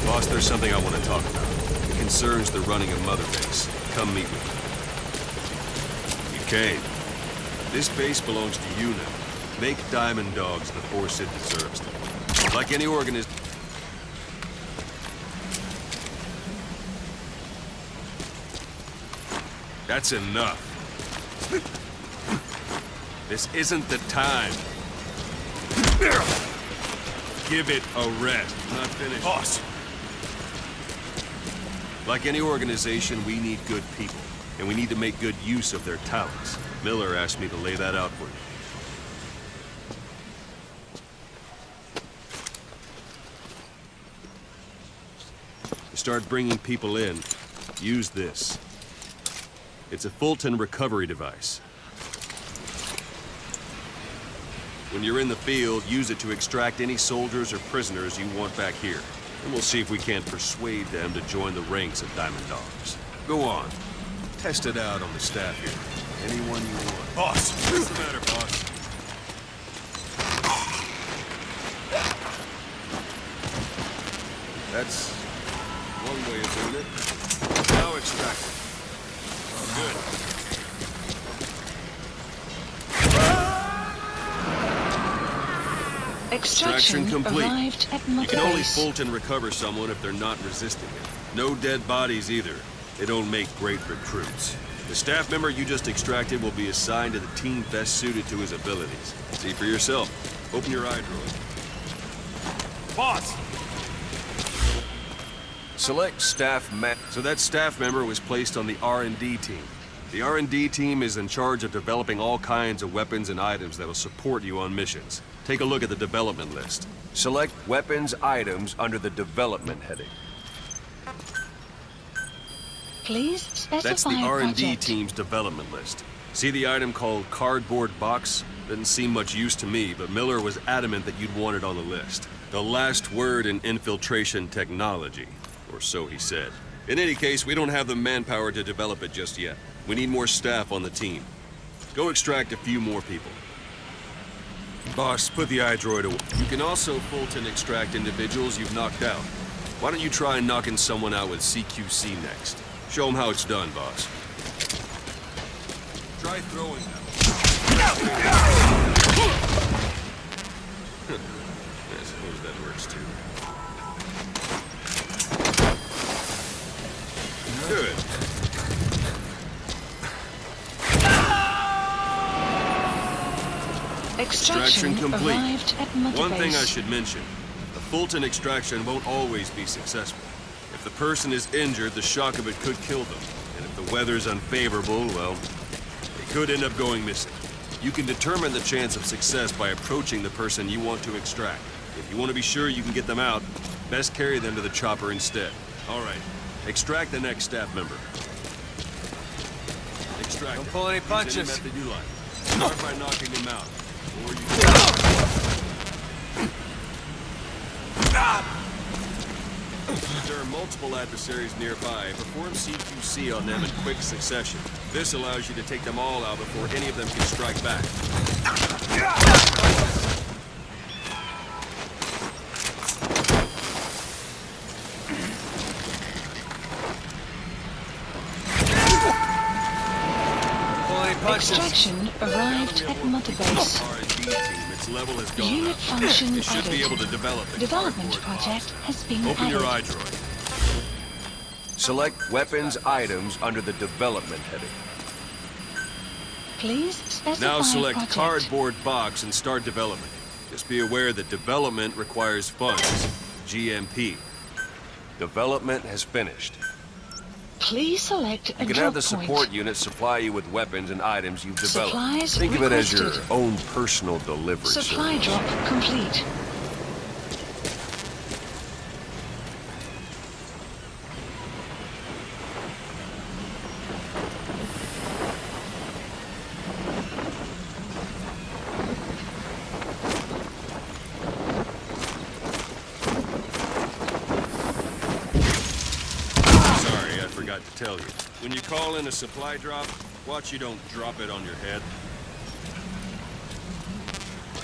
Boss, there's something I want to talk about. It concerns the running of Mother Base. Come meet with me. You came. This base belongs to you now. Make Diamond Dogs the force it deserves. Like any organization. That's enough. This isn't the time. Give it a rest. Not finished. Boss! Like any organization, we need good people. And we need to make good use of their talents. Miller asked me to lay that out for you. To start bringing people in, use this. It's a Fulton recovery device. When you're in the field, use it to extract any soldiers or prisoners you want back here. And we'll see if we can't persuade them to join the ranks of Diamond Dogs. Go on. Test it out on the staff here. Anyone you want. Boss! What's the matter, boss? That's one way of doing it. Now extract it. Good. Extraction complete. Arrived at Mother You can only Base. Fulton recover someone if they're not resisting it. No dead bodies either. They don't make great recruits. The staff member you just extracted will be assigned to the team best suited to his abilities. See for yourself. Open your eye droid. Boss! Select staff So that staff member was placed on the R&D team. The R&D team is in charge of developing all kinds of weapons and items that'll support you on missions. Take a look at the development list. Select weapons items under the development heading. Please specify That's the R&D project. team's development list. See the item called cardboard box? Didn't seem much use to me, but Miller was adamant that you'd want it on the list. The last word in infiltration technology, or so he said. In any case, we don't have the manpower to develop it just yet. We need more staff on the team. Go extract a few more people. Boss, put the iDroid away. You can also Fulton extract individuals you've knocked out. Why don't you try knocking someone out with CQC next? Show them how it's done, boss. Try throwing them. I suppose that works too. Good. Extraction complete. arrived at Mother One thing I Base. should mention. The Fulton extraction won't always be successful. If the person is injured, the shock of it could kill them. And if the weather's unfavorable, well, they could end up going missing. You can determine the chance of success by approaching the person you want to extract. If you want to be sure you can get them out, best carry them to the chopper instead. All right, extract the next staff member. Extract. Don't pull any punches. Use any method you like. Start by knocking them out. Or you If there are multiple adversaries nearby, perform CQC on them in quick succession. This allows you to take them all out before any of them can strike back. Extraction arrived at Mother Base. R&D team, its level has gone Unit up. function It should be added. able to develop the Development cardboard project box. has been Open your added. iDroid. Select weapons items under the development heading. Please specify Now select project. cardboard box and start development. Just be aware that development requires funds. GMP. Development has finished. Please select a You can drop have the point. support unit supply you with weapons and items you've developed. Supplies Think of it as your requested. own personal delivery Supply service. drop complete. Sorry, I forgot to tell you. When you call in a supply drop, watch you don't drop it on your head.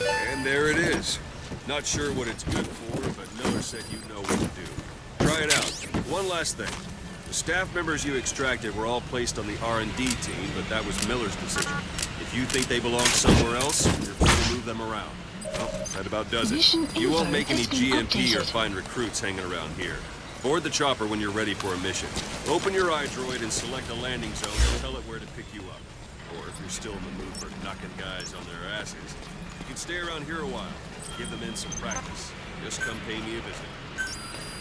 And there it is. Not sure what it's good for, but Miller said you know what to do. Try it out. One last thing. The staff members you extracted were all placed on the R&D team, but that was Miller's decision. If you think they belong somewhere else, you're free to move them around. Well, that about does it. You won't make any GMP or find recruits hanging around here. Board the chopper when you're ready for a mission. Open your iDroid and select a landing zone and tell it where to pick you up. Or if you're still in the mood for knocking guys on their asses, you can stay around here a while. Give the men some practice. Just come pay me a visit.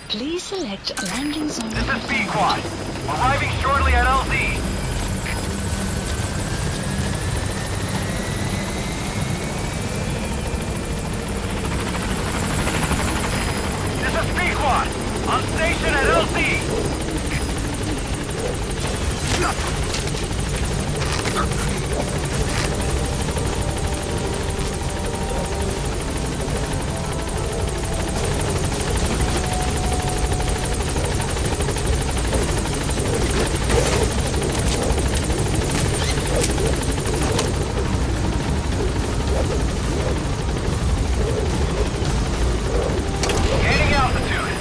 Please select landing zone. This is B-Quad. Arriving shortly at LZ. This is B-Quad. On station at LZ. Gaining altitude.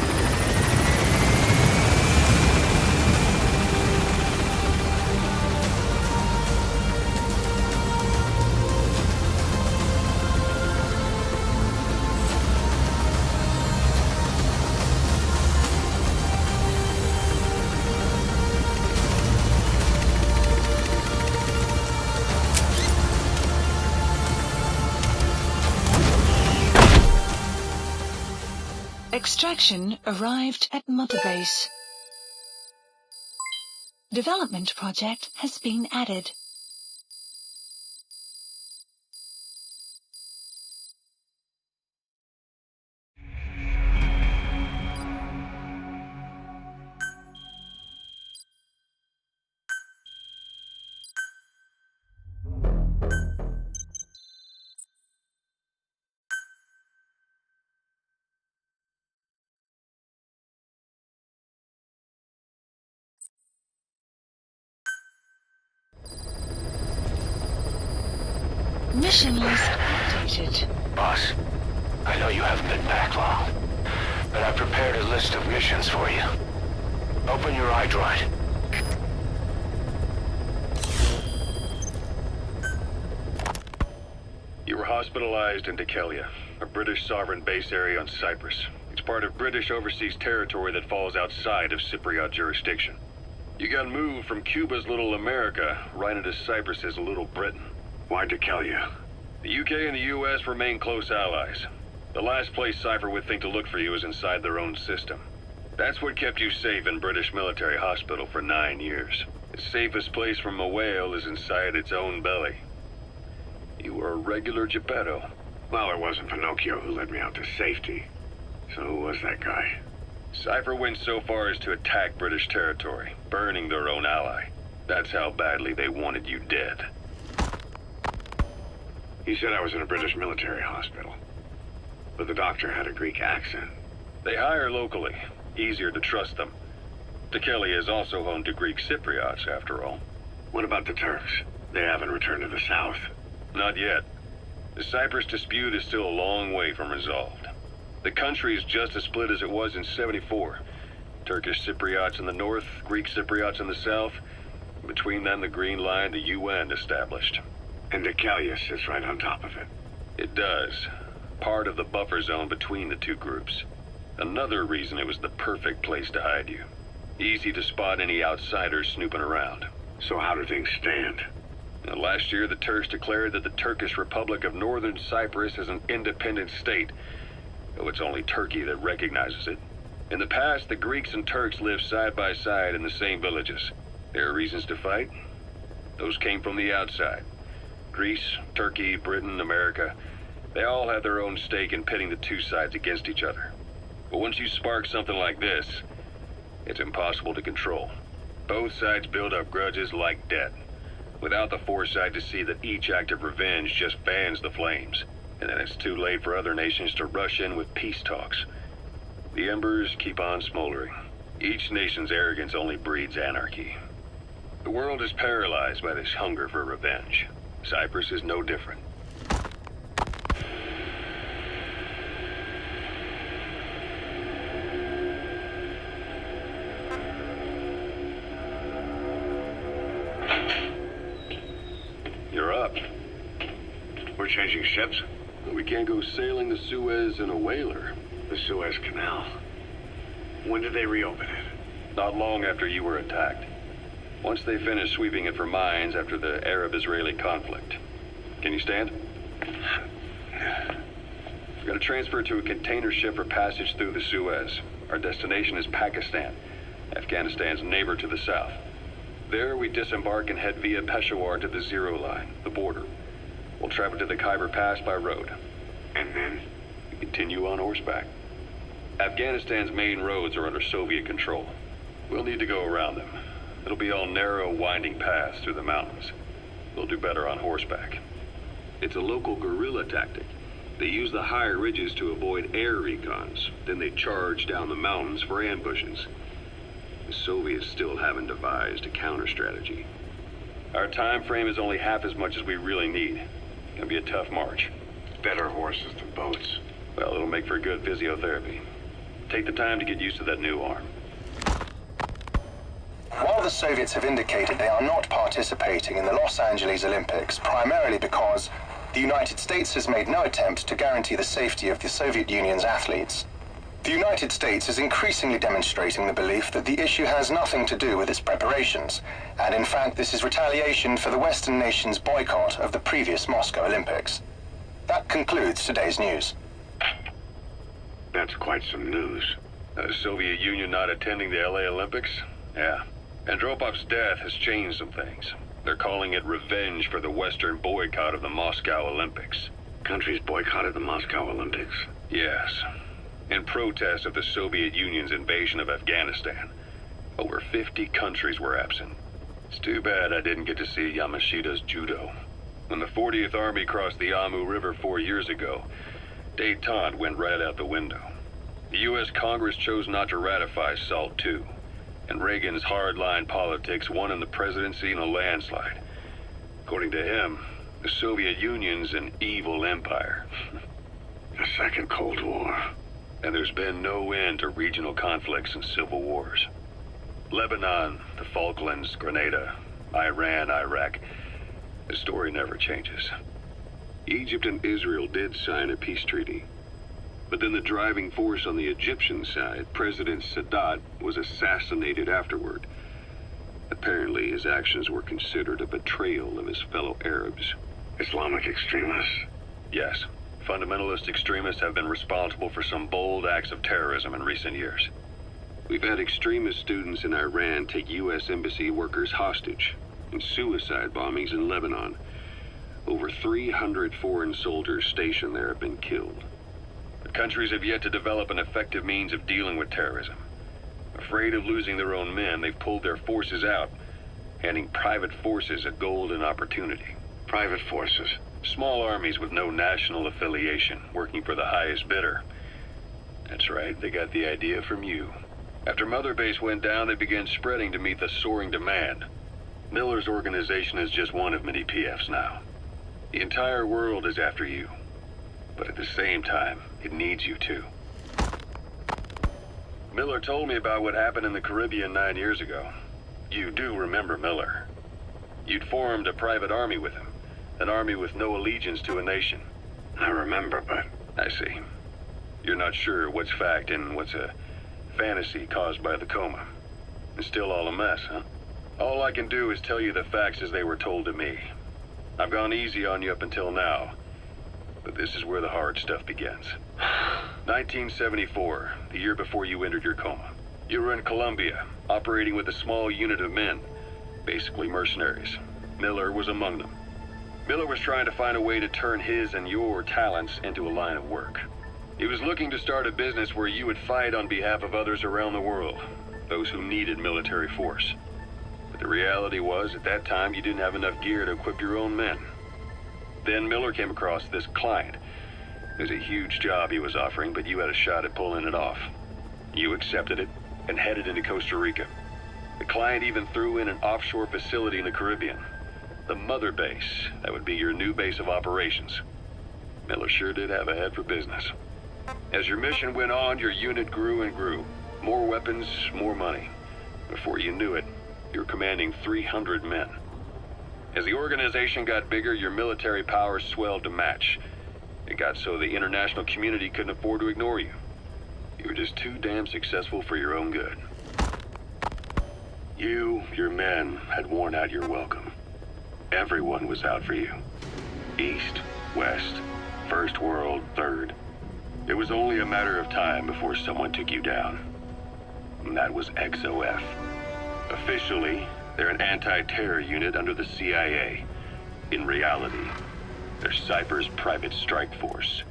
Extraction arrived at Mother Base. Development project has been added. Mission list updated. Boss, I know you haven't been back long, but I've prepared a list of missions for you. Open your iDroid. You were hospitalized in Dekelia, a British sovereign base area on Cyprus. It's part of British overseas territory that falls outside of Cypriot jurisdiction. You got moved from Cuba's Little America right into Cyprus's Little Britain. Why Dekelia? The UK and the US remain close allies. The last place Cypher would think to look for you is inside their own system. That's what kept you safe in British military hospital for 9 years. The safest place from a whale is inside its own belly. You were a regular Geppetto. Well, it wasn't Pinocchio who led me out to safety. So who was that guy? Cypher went so far as to attack British territory, burning their own ally. That's how badly they wanted you dead. He said I was in a British military hospital. But the doctor had a Greek accent. They hire locally. Easier to trust them. Dekelia is also home to Greek Cypriots, after all. What about the Turks? They haven't returned to the south. Not yet. The Cyprus dispute is still a long way from resolved. The country is just as split as it was in '74. Turkish Cypriots in the north, Greek Cypriots in the south. Between them, the Green Line, the UN established. And Dekelia sits right on top of it. It does. Part of the buffer zone between the two groups. Another reason it was the perfect place to hide you. Easy to spot any outsiders snooping around. So how do things stand? Last year, the Turks declared that the Turkish Republic of Northern Cyprus is an independent state, though it's only Turkey that recognizes it. In the past, the Greeks and Turks lived side by side in the same villages. There are reasons to fight. Those came from the outside. Greece, Turkey, Britain, America, they all have their own stake in pitting the two sides against each other. But once you spark something like this, it's impossible to control. Both sides build up grudges like debt, without the foresight to see that each act of revenge just fans the flames, and then it's too late for other nations to rush in with peace talks. The embers keep on smoldering. Each nation's arrogance only breeds anarchy. The world is paralyzed by this hunger for revenge. Cyprus is no different. changing ships? We can't go sailing the Suez in a whaler. The Suez Canal. When did they reopen it? Not long after you were attacked. Once they finished sweeping it for mines after the Arab-Israeli conflict. Can you stand? We're going to transfer to a container ship for passage through the Suez. Our destination is Pakistan, Afghanistan's neighbor to the south. There, we disembark and head via Peshawar to the Zero Line, the border. We'll travel to the Khyber Pass by road. And then? We continue on horseback. Afghanistan's main roads are under Soviet control. We'll need to go around them. It'll be all narrow, winding paths through the mountains. We'll do better on horseback. It's a local guerrilla tactic. They use the higher ridges to avoid air recons. Then they charge down the mountains for ambushes. The Soviets still haven't devised a counter-strategy. Our time frame is only half as much as we really need. It's gonna be a tough march. Better horses than boats. Well, it'll make for good physiotherapy. Take the time to get used to that new arm. While the Soviets have indicated they are not participating in the Los Angeles Olympics, primarily because the United States has made no attempt to guarantee the safety of the Soviet Union's athletes, the United States is increasingly demonstrating the belief that the issue has nothing to do with its preparations, and in fact this is retaliation for the Western nations' boycott of the previous Moscow Olympics. That concludes today's news. That's quite some news. The Soviet Union not attending the LA Olympics? Yeah. Andropov's death has changed some things. They're calling it revenge for the Western boycott of the Moscow Olympics. Countries boycotted the Moscow Olympics. Yes. In protest of the Soviet Union's invasion of Afghanistan. Over 50 countries were absent. It's too bad I didn't get to see Yamashita's judo. When the 40th Army crossed the Amu River 4 years ago, détente went right out the window. The U.S. Congress chose not to ratify SALT II. And Reagan's hardline politics won him the presidency in a landslide. According to him, the Soviet Union's an evil empire. The Second Cold War. And there's been no end to regional conflicts and civil wars. Lebanon, the Falklands, Grenada, Iran, Iraq. The story never changes. Egypt and Israel did sign a peace treaty. But then the driving force on the Egyptian side, President Sadat, was assassinated afterward. Apparently, his actions were considered a betrayal of his fellow Arabs. Islamic extremists? Yes. Fundamentalist extremists have been responsible for some bold acts of terrorism in recent years. We've had extremist students in Iran take U.S. embassy workers hostage, and suicide bombings in Lebanon. Over 300 foreign soldiers stationed there have been killed. The countries have yet to develop an effective means of dealing with terrorism. Afraid of losing their own men, they've pulled their forces out, handing private forces a golden opportunity. Private forces? Small armies with no national affiliation, working for the highest bidder. That's right, they got the idea from you. After Mother Base went down, they began spreading to meet the soaring demand. Miller's organization is just one of many PFs now. The entire world is after you. But at the same time, it needs you too. Miller told me about what happened in the Caribbean 9 years ago. You do remember Miller. You'd formed a private army with him. An army with no allegiance to a nation. I remember, but... I see. You're not sure what's fact and what's a fantasy caused by the coma. It's still all a mess, huh? All I can do is tell you the facts as they were told to me. I've gone easy on you up until now. But this is where the hard stuff begins. 1974, the year before you entered your coma. You were in Colombia, operating with a small unit of men, basically mercenaries. Miller was among them. Miller was trying to find a way to turn his and your talents into a line of work. He was looking to start a business where you would fight on behalf of others around the world, those who needed military force. But the reality was, at that time, you didn't have enough gear to equip your own men. Then Miller came across this client. It was a huge job he was offering, but you had a shot at pulling it off. You accepted it and headed into Costa Rica. The client even threw in an offshore facility in the Caribbean. The Mother Base, that would be your new base of operations. Miller sure did have a head for business. As your mission went on, your unit grew and grew. More weapons, more money. Before you knew it, you were commanding 300 men. As the organization got bigger, your military powers swelled to match. It got so the international community couldn't afford to ignore you. You were just too damn successful for your own good. You, your men, had worn out your welcome. Everyone was out for you. East, West, First World, Third. It was only a matter of time before someone took you down. And that was XOF. Officially, they're an anti-terror unit under the CIA. In reality, they're Cypher's private strike force.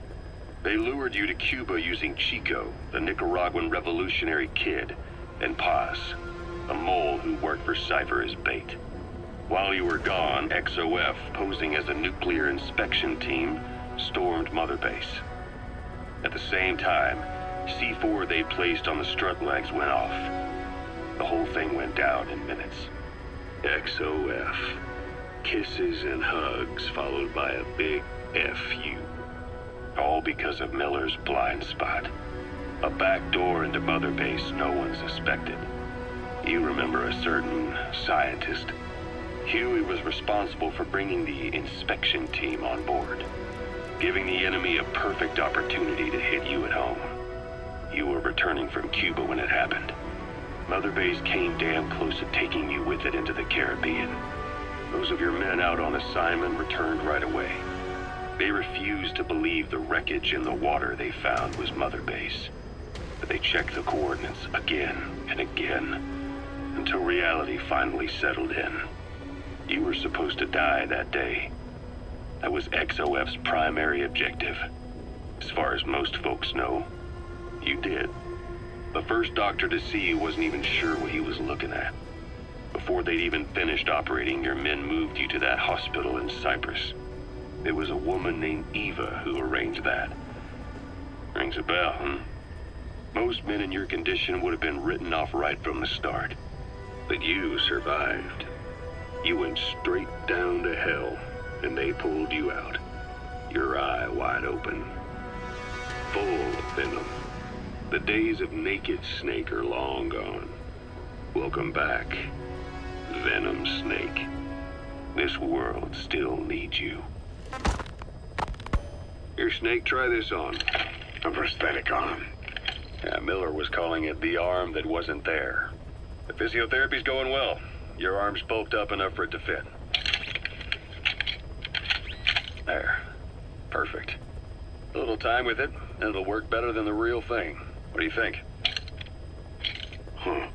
They lured you to Cuba using Chico, the Nicaraguan revolutionary kid, and Paz, a mole who worked for Cypher as bait. While you were gone, XOF, posing as a nuclear inspection team, stormed Mother Base. At the same time, C4 they placed on the strut legs went off. The whole thing went down in minutes. XOF. Kisses and hugs followed by a big FU. All because of Miller's blind spot. A back door into Mother Base no one suspected. You remember a certain scientist. Huey was responsible for bringing the inspection team on board, giving the enemy a perfect opportunity to hit you at home. You were returning from Cuba when it happened. Mother Base came damn close to taking you with it into the Caribbean. Those of your men out on assignment returned right away. They refused to believe the wreckage in the water they found was Mother Base. But they checked the coordinates again and again, until reality finally settled in. You were supposed to die that day. That was XOF's primary objective. As far as most folks know, you did. The first doctor to see you wasn't even sure what he was looking at. Before they'd even finished operating, your men moved you to that hospital in Cyprus. It was a woman named Eva who arranged that. Rings a bell, huh? Most men in your condition would have been written off right from the start. But you survived. You went straight down to hell, and they pulled you out. Your eye wide open. Full of venom. The days of naked Snake are long gone. Welcome back, Venom Snake. This world still needs you. Here, Snake, try this on. A prosthetic arm. Yeah, Miller was calling it the arm that wasn't there. The physiotherapy's going well. Your arm's bulked up enough for it to fit. There. Perfect. A little time with it, and it'll work better than the real thing. What do you think? Huh.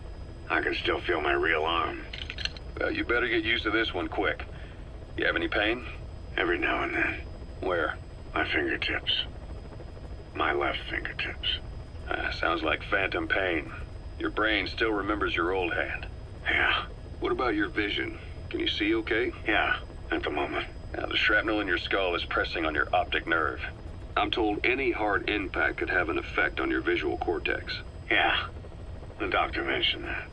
I can still feel my real arm. Well, you better get used to this one quick. You have any pain? Every now and then. Where? My fingertips. My left fingertips. Sounds like phantom pain. Your brain still remembers your old hand. Yeah. What about your vision? Can you see okay? Yeah, at the moment. Now, the shrapnel in your skull is pressing on your optic nerve. I'm told any hard impact could have an effect on your visual cortex. Yeah. The doctor mentioned that.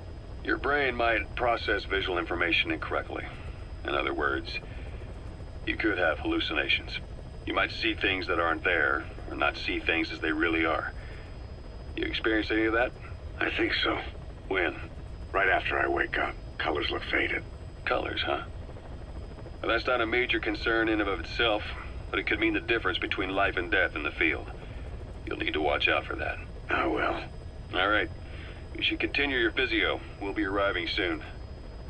Your brain might process visual information incorrectly. In other words, you could have hallucinations. You might see things that aren't there, or not see things as they really are. You experience any of that? I think so. When? Right after I wake up. Colors look faded. Colors, huh? Well, that's not a major concern in and of itself, but it could mean the difference between life and death in the field. You'll need to watch out for that. I will. All right. You should continue your physio. We'll be arriving soon.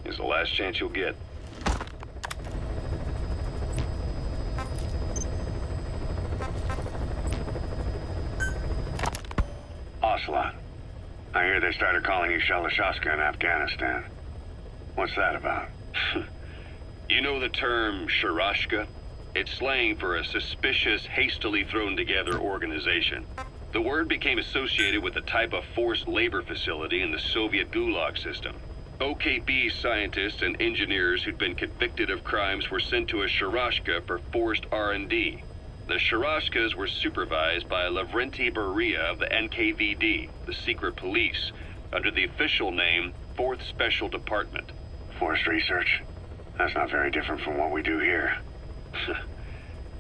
It's the last chance you'll get. Ocelot. I hear they started calling you Shalashaska in Afghanistan. What's that about? You know the term Sharashka? It's slang for a suspicious, hastily thrown together organization. The word became associated with a type of forced labor facility in the Soviet Gulag system. OKB scientists and engineers who'd been convicted of crimes were sent to a Sharashka for forced R&D. The Sharashkas were supervised by Lavrenti Beria of the NKVD, the secret police, under the official name 4th Special Department. Forced research? That's not very different from what we do here.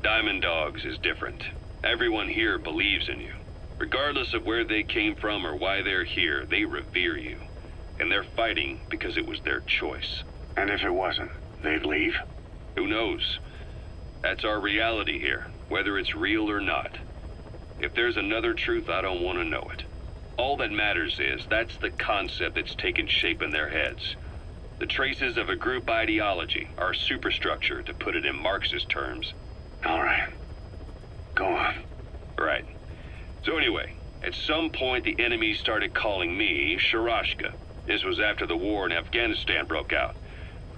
Diamond Dogs is different. Everyone here believes in you. Regardless of where they came from or why they're here, they revere you. And they're fighting because it was their choice. And if it wasn't, they'd leave? Who knows? That's our reality here, whether it's real or not. If there's another truth, I don't want to know it. All that matters is that's the concept that's taken shape in their heads. The traces of a group ideology, our superstructure, to put it in Marxist terms. All right. Go on. Right. So anyway, at some point the enemy started calling me Sharashka. This was after the war in Afghanistan broke out.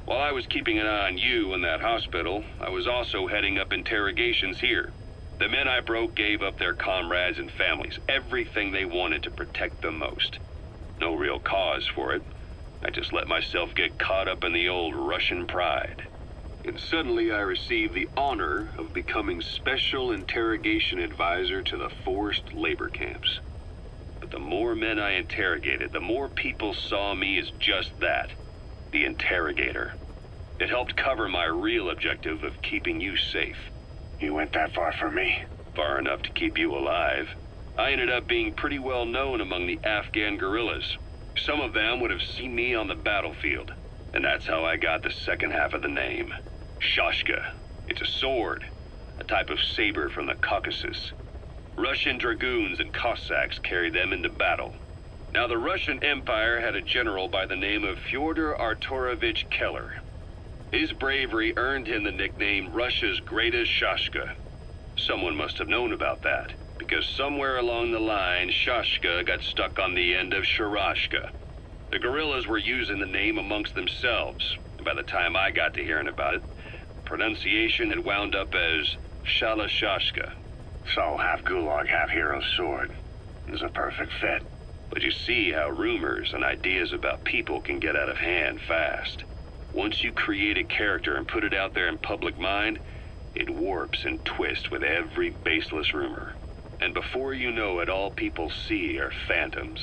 While I was keeping an eye on you in that hospital, I was also heading up interrogations here. The men I broke gave up their comrades and families, everything they wanted to protect them most. No real cause for it. I just let myself get caught up in the old Russian pride. And suddenly I received the honor of becoming Special Interrogation Advisor to the forced labor camps. But the more men I interrogated, the more people saw me as just that, the interrogator. It helped cover my real objective of keeping you safe. You went that far for me? Far enough to keep you alive. I ended up being pretty well known among the Afghan guerrillas. Some of them would have seen me on the battlefield, and that's how I got the second half of the name. Shashka. It's a sword, a type of saber from the Caucasus. Russian dragoons and Cossacks carried them into battle. Now, the Russian Empire had a general by the name of Fyodor Arturovich Keller. His bravery earned him the nickname Russia's Greatest Shashka. Someone must have known about that, because somewhere along the line, Shashka got stuck on the end of Sharashka. The guerrillas were using the name amongst themselves, and by the time I got to hearing about it, pronunciation had wound up as Shalashashka. So, half gulag, half hero sword. Is a perfect fit. But you see how rumors and ideas about people can get out of hand fast. Once you create a character and put it out there in public mind, it warps and twists with every baseless rumor. And before you know it, all people see are phantoms.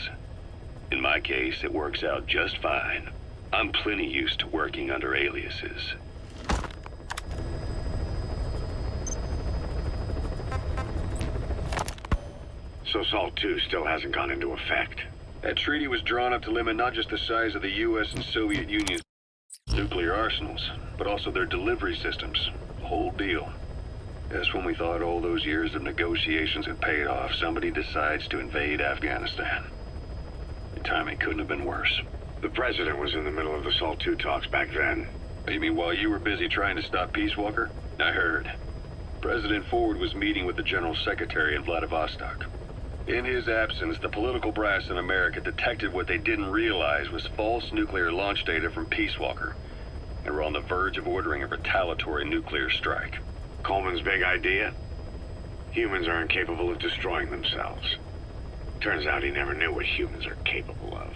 In my case, it works out just fine. I'm plenty used to working under aliases. So SALT II still hasn't gone into effect. That treaty was drawn up to limit not just the size of the U.S. and Soviet Union's nuclear arsenals, but also their delivery systems. The whole deal. Just when we thought all those years of negotiations had paid off, somebody decides to invade Afghanistan. The timing couldn't have been worse. The president was in the middle of the SALT II talks back then. You mean while you were busy trying to stop Peace Walker? I heard. President Ford was meeting with the General Secretary in Vladivostok. In his absence, the political brass in America detected what they didn't realize was false nuclear launch data from Peace Walker. They were on the verge of ordering a retaliatory nuclear strike. Coleman's big idea? Humans are incapable of destroying themselves. Turns out he never knew what humans are capable of.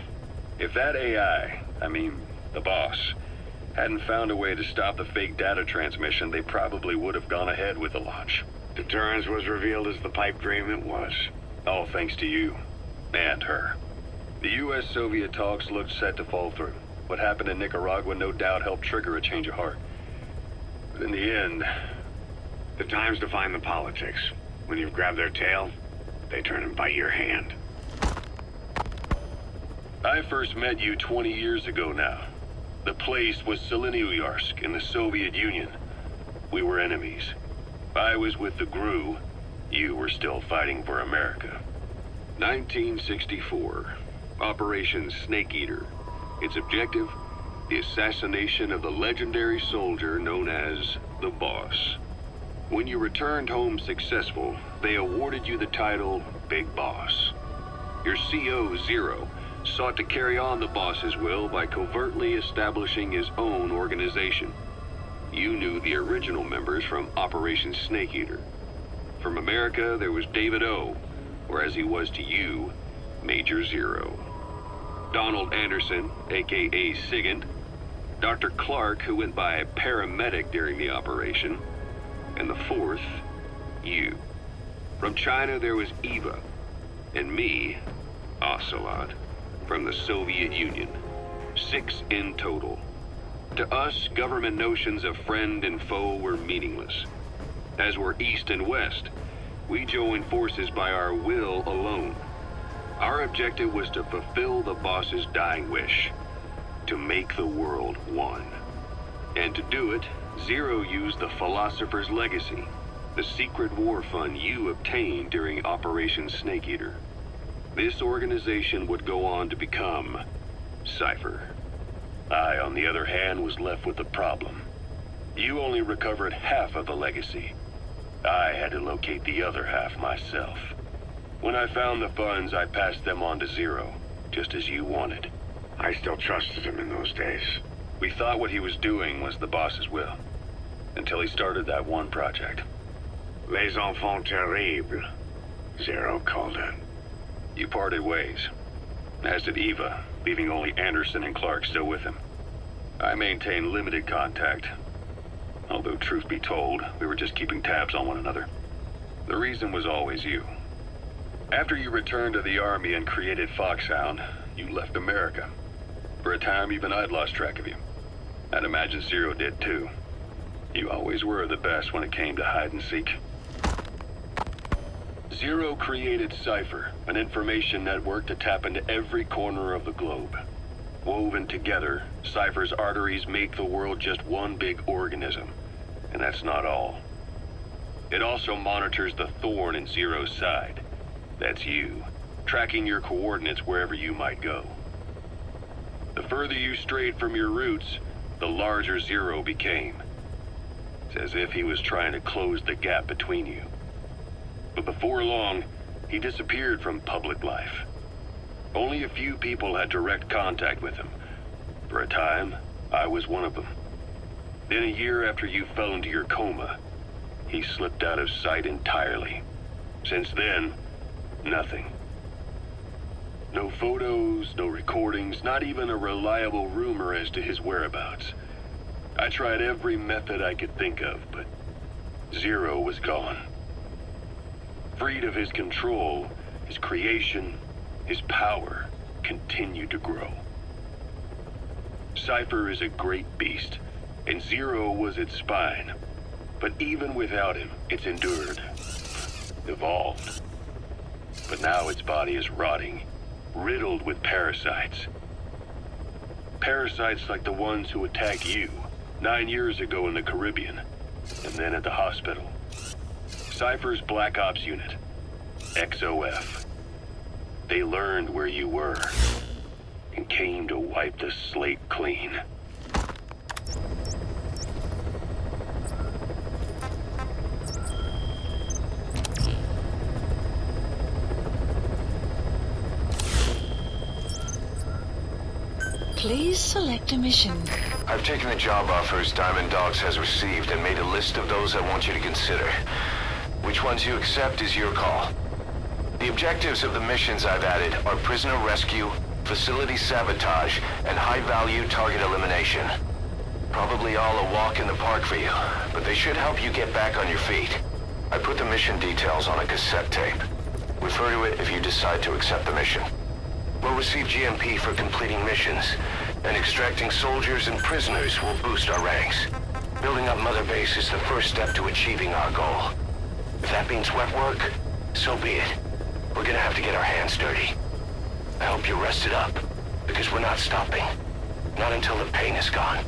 If that AI, the boss, hadn't found a way to stop the fake data transmission, they probably would have gone ahead with the launch. Deterrence was revealed as the pipe dream it was. All thanks to you. And her. The U.S.-Soviet talks looked set to fall through. What happened in Nicaragua no doubt helped trigger a change of heart. But in the end... The times define the politics. When you've grabbed their tail, they turn and bite your hand. I first met you 20 years ago now. The place was Selenouyarsk in the Soviet Union. We were enemies. I was with the GRU. You were still fighting for America. 1964. Operation Snake Eater. Its objective? The assassination of the legendary soldier known as the Boss. When you returned home successful, they awarded you the title Big Boss. Your CO, Zero, sought to carry on the boss's will by covertly establishing his own organization. You knew the original members from Operation Snake Eater. From America, there was David O, or as he was to you, Major Zero. Donald Anderson, aka Sigint, Dr. Clark, who went by paramedic during the operation, and the fourth, you. From China, there was Eva, and me, Ocelot, from the Soviet Union. 6 in total. To us, government notions of friend and foe were meaningless. As were East and West, we joined forces by our will alone. Our objective was to fulfill the boss's dying wish, to make the world one. And to do it, Zero used the Philosopher's Legacy, the secret war fund you obtained during Operation Snake Eater. This organization would go on to become Cypher. I, on the other hand, was left with a problem. You only recovered half of the legacy. I had to locate the other half myself. When I found the funds, I passed them on to Zero, just as you wanted. I still trusted him in those days. We thought what he was doing was the boss's will, until he started that one project. Les enfants terribles, Zero called it. You parted ways, as did Eva, leaving only Anderson and Clark still with him. I maintained limited contact, although truth be told, we were just keeping tabs on one another. The reason was always you. After you returned to the Army and created Foxhound, you left America. For a time, even I'd lost track of you. I'd imagine Zero did too. You always were the best when it came to hide and seek. Zero created Cypher, an information network to tap into every corner of the globe. Woven together, Cypher's arteries make the world just one big organism. And that's not all. It also monitors the thorn in Zero's side. That's you, tracking your coordinates wherever you might go. The further you strayed from your roots, the larger Zero became. It's as if he was trying to close the gap between you. But before long, he disappeared from public life. Only a few people had direct contact with him. For a time, I was one of them. Then a year after you fell into your coma, he slipped out of sight entirely. Since then, nothing. No photos, no recordings, not even a reliable rumor as to his whereabouts. I tried every method I could think of, but Zero was gone. Freed of his control, his creation, his power continued to grow. Cypher is a great beast, and Zero was its spine. But even without him, it's endured, evolved. But now its body is rotting, riddled with parasites. Parasites like the ones who attacked you 9 years ago in the Caribbean, and then at the hospital. Cypher's Black Ops Unit, XOF. They learned where you were, and came to wipe the slate clean. Please select a mission. I've taken the job offers Diamond Dogs has received and made a list of those I want you to consider. Which ones you accept is your call. The objectives of the missions I've added are prisoner rescue, facility sabotage, and high-value target elimination. Probably all a walk in the park for you, but they should help you get back on your feet. I put the mission details on a cassette tape. Refer to it if you decide to accept the mission. We'll receive GMP for completing missions, and extracting soldiers and prisoners will boost our ranks. Building up Mother Base is the first step to achieving our goal. If that means wet work, so be it. We're gonna have to get our hands dirty. I hope you're rested up, because we're not stopping. Not until the pain is gone.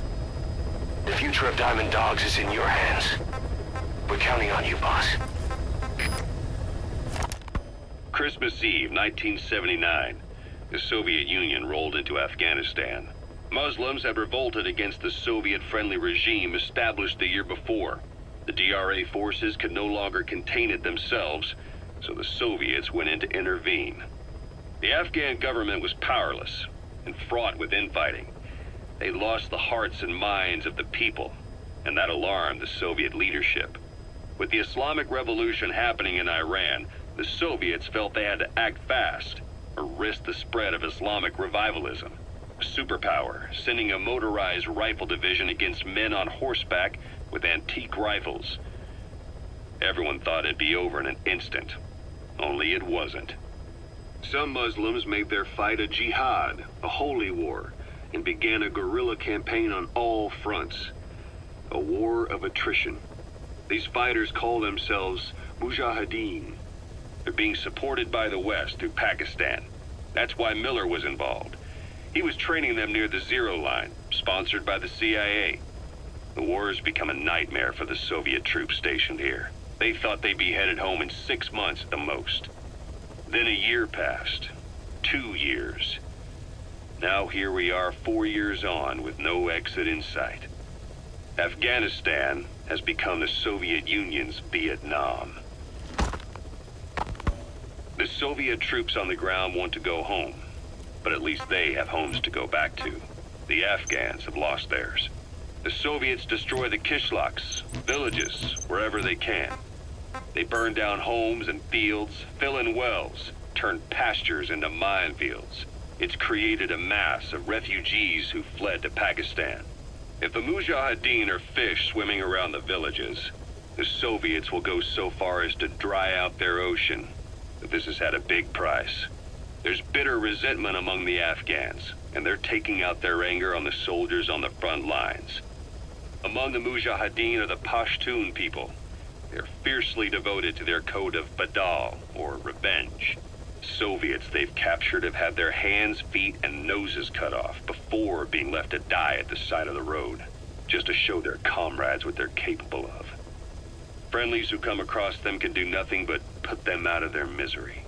The future of Diamond Dogs is in your hands. We're counting on you, boss. Christmas Eve, 1979. The Soviet Union rolled into Afghanistan. Muslims had revolted against the Soviet-friendly regime established the year before. The DRA forces could no longer contain it themselves, so the Soviets went in to intervene. The Afghan government was powerless and fraught with infighting. They lost the hearts and minds of the people, and that alarmed the Soviet leadership. With the Islamic Revolution happening in Iran, the Soviets felt they had to act fast or risk the spread of Islamic revivalism. A superpower, sending a motorized rifle division against men on horseback with antique rifles. Everyone thought it'd be over in an instant, only it wasn't. Some Muslims made their fight a jihad, a holy war, and began a guerrilla campaign on all fronts. A war of attrition. These fighters call themselves Mujahideen. They're being supported by the West through Pakistan. That's why Miller was involved. He was training them near the Zero Line, sponsored by the CIA. The war has become a nightmare for the Soviet troops stationed here. They thought they'd be headed home in 6 months at the most. Then a year passed. 2 years. Now here we are 4 years on with no exit in sight. Afghanistan has become the Soviet Union's Vietnam. The Soviet troops on the ground want to go home, but at least they have homes to go back to. The Afghans have lost theirs. The Soviets destroy the kishlaks, villages, wherever they can. They burn down homes and fields, fill in wells, turn pastures into minefields. It's created a mass of refugees who fled to Pakistan. If the Mujahideen are fish swimming around the villages, the Soviets will go so far as to dry out their ocean. But this has had a big price. There's bitter resentment among the Afghans, and they're taking out their anger on the soldiers on the front lines. Among the Mujahideen are the Pashtun people. They're fiercely devoted to their code of Badal, or revenge. Soviets they've captured have had their hands, feet, and noses cut off before being left to die at the side of the road, just to show their comrades what they're capable of. Friendlies who come across them can do nothing but put them out of their misery.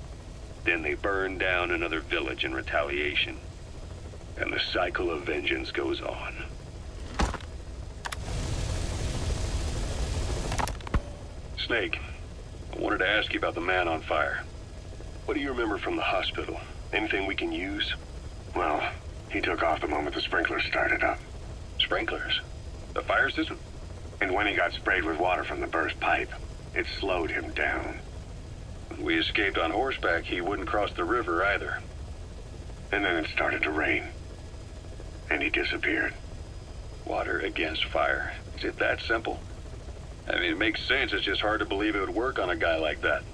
Then they burn down another village in retaliation. And the cycle of vengeance goes on. Snake, I wanted to ask you about the man on fire. What do you remember from the hospital? Anything we can use? Well, he took off the moment the sprinklers started up. Sprinklers? The fire system? And when he got sprayed with water from the burst pipe, it slowed him down. When we escaped on horseback, he wouldn't cross the river either. And then it started to rain. And he disappeared. Water against fire. Is it that simple? I mean, it makes sense. It's just hard to believe it would work on a guy like that.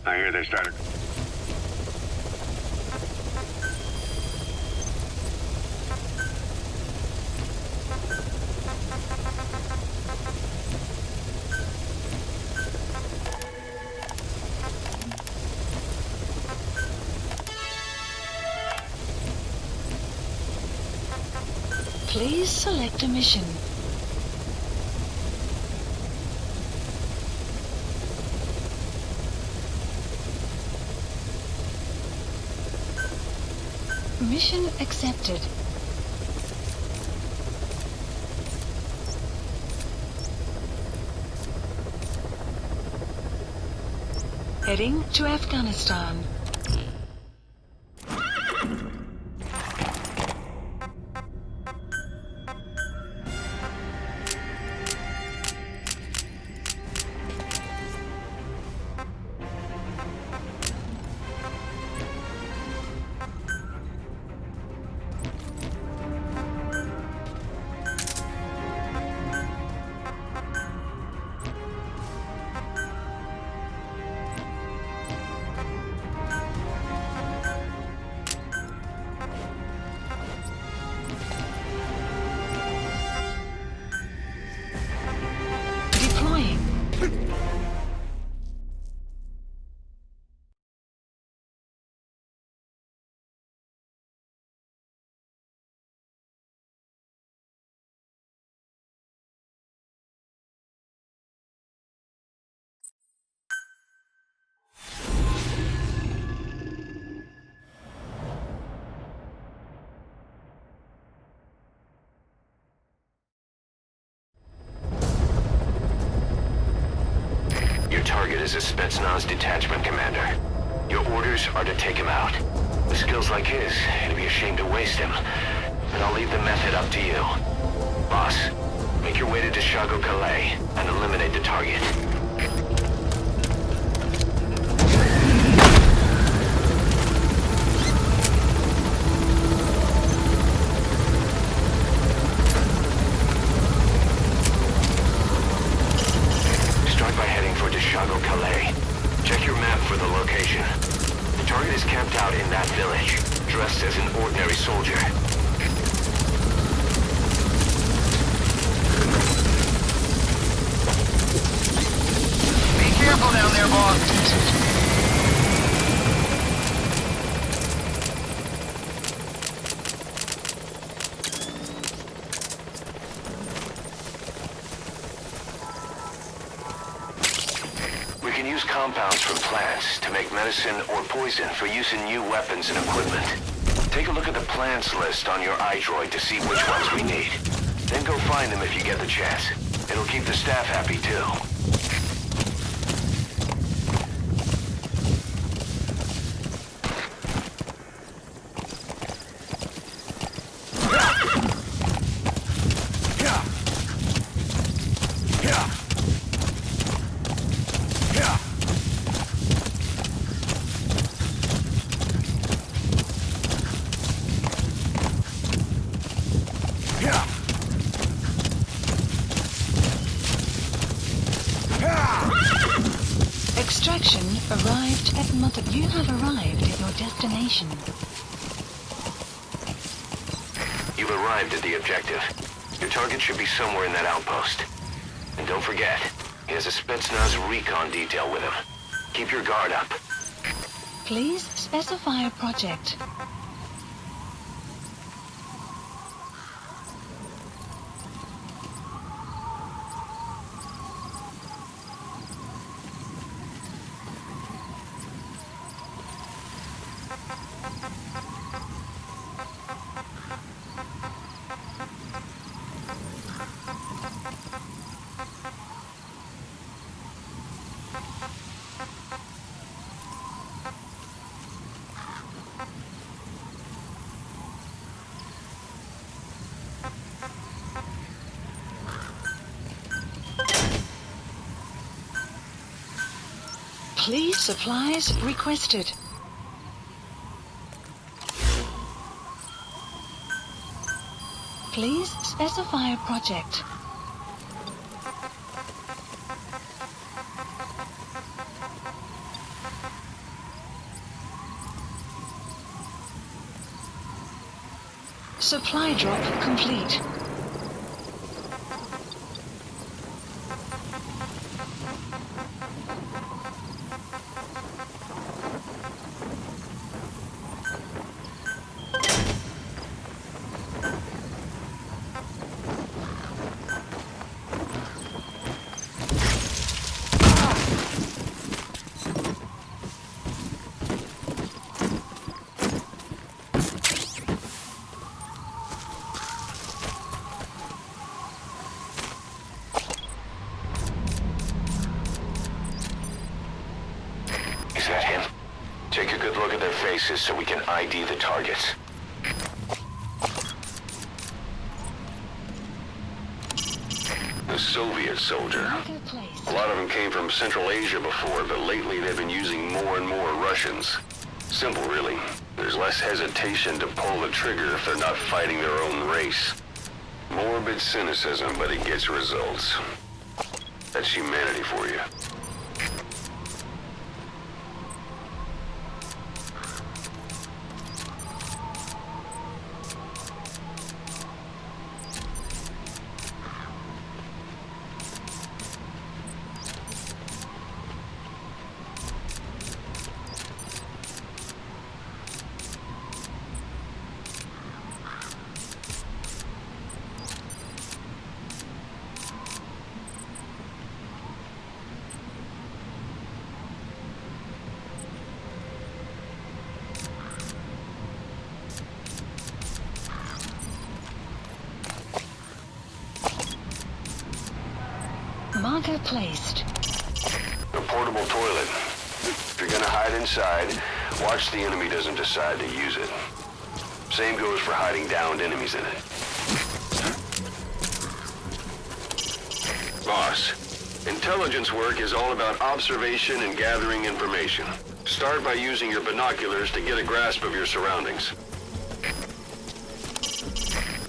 I hear they started... Please select a mission. Mission accepted. Heading to Afghanistan. as a Spetsnaz detachment commander. Your orders are to take him out. With skills like his, it'd be a shame to waste him. But I'll leave the method up to you. Boss, make your way to Deshago Calais and eliminate the target. Start by heading for Deshago Calais. Check your map for the location. The target is camped out in that village, dressed as an ordinary soldier. Be careful down there, boss. We can use compounds from plants to make medicine or poison for use in new weapons and equipment. Take a look at the plants list on your iDroid to see which ones we need. Then go find them if you get the chance. It'll keep the staff happy too. Extraction arrived at Mother. You have arrived at your destination. You've arrived at the objective. Your target should be somewhere in that outpost. And don't forget, he has a Spetsnaz recon detail with him. Keep your guard up. Please specify a project. Please supplies requested. Please specify a project. Supply drop complete. Is that him? Take a good look at their faces so we can ID the targets. The Soviet soldier. A lot of them came from Central Asia before, but lately they've been using more and more Russians. Simple, really. There's less hesitation to pull the trigger if they're not fighting their own race. Morbid cynicism, but it gets results. That's humanity for you. Marker placed. The portable toilet. If you're gonna hide inside, watch the enemy doesn't decide to use it. Same goes for hiding downed enemies in it. Boss, intelligence work is all about observation and gathering information. Start by using your binoculars to get a grasp of your surroundings.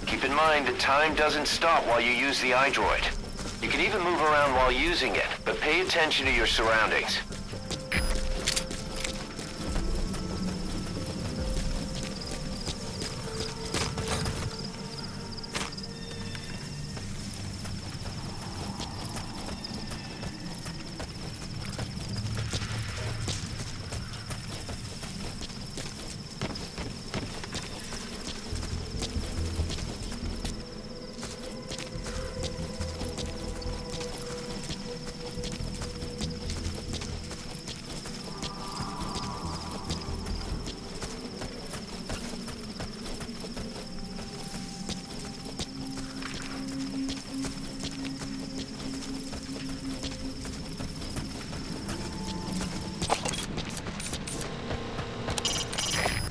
Keep in mind that time doesn't stop while you use the iDroid. You can even move around while using it, but pay attention to your surroundings.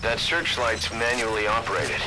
That searchlight's manually operated.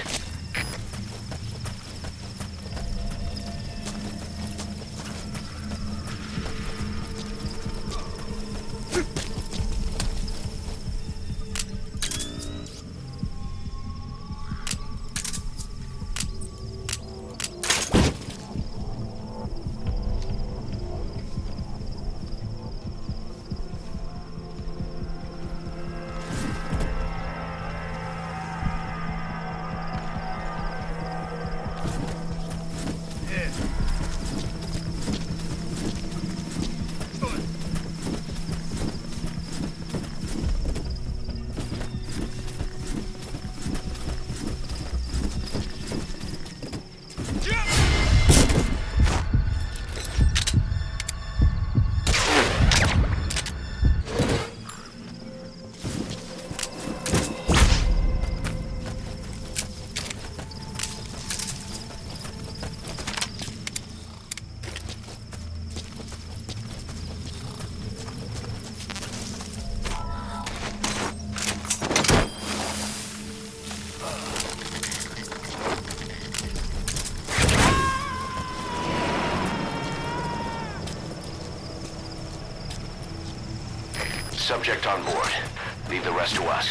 Subject on board. Leave the rest to us.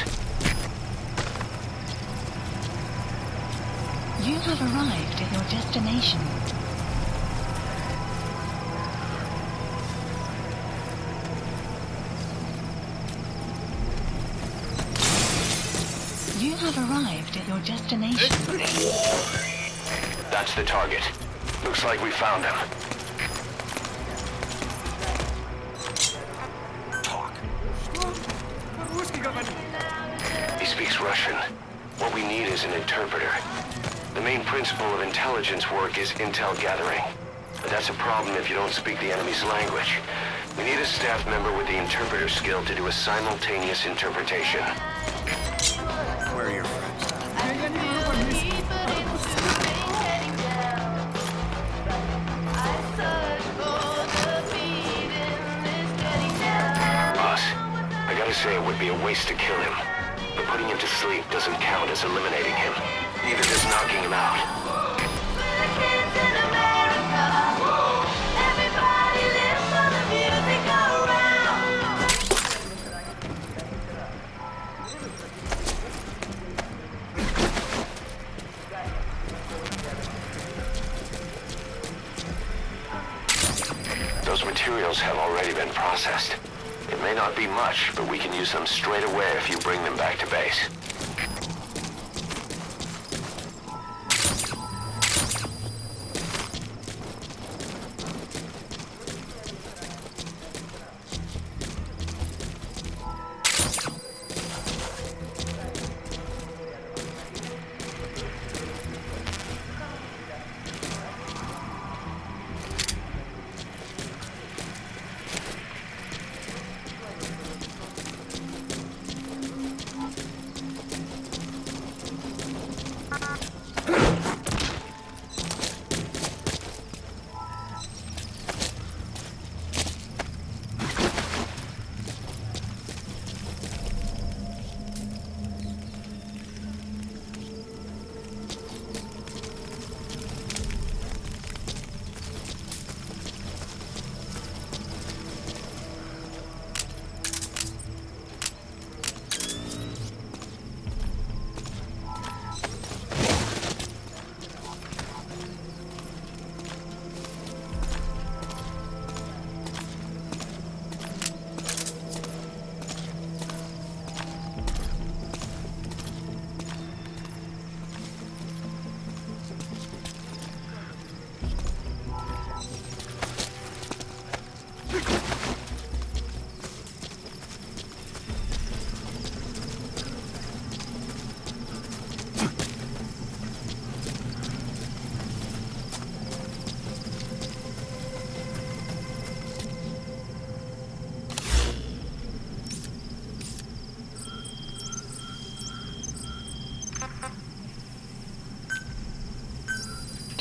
You have arrived at your destination. You have arrived at your destination. That's the target. Looks like we found him. He speaks Russian. What we need is an interpreter. The main principle of intelligence work is intel gathering. But that's a problem if you don't speak the enemy's language. We need a staff member with the interpreter skill to do a simultaneous interpretation. Where are your friends? Boss, I gotta say it would be a waste to kill him. But putting him to sleep doesn't count as eliminating him. Neither does knocking him out. Those materials have already been processed. It may not be much, but we can use them straight away if you bring them back to base.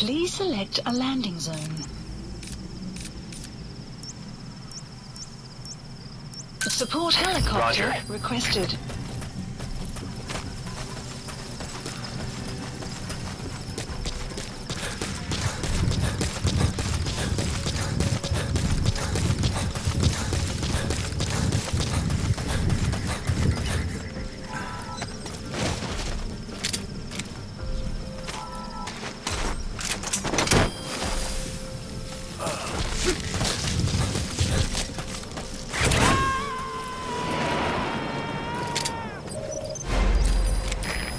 Please select a landing zone. Support helicopter Roger. requested.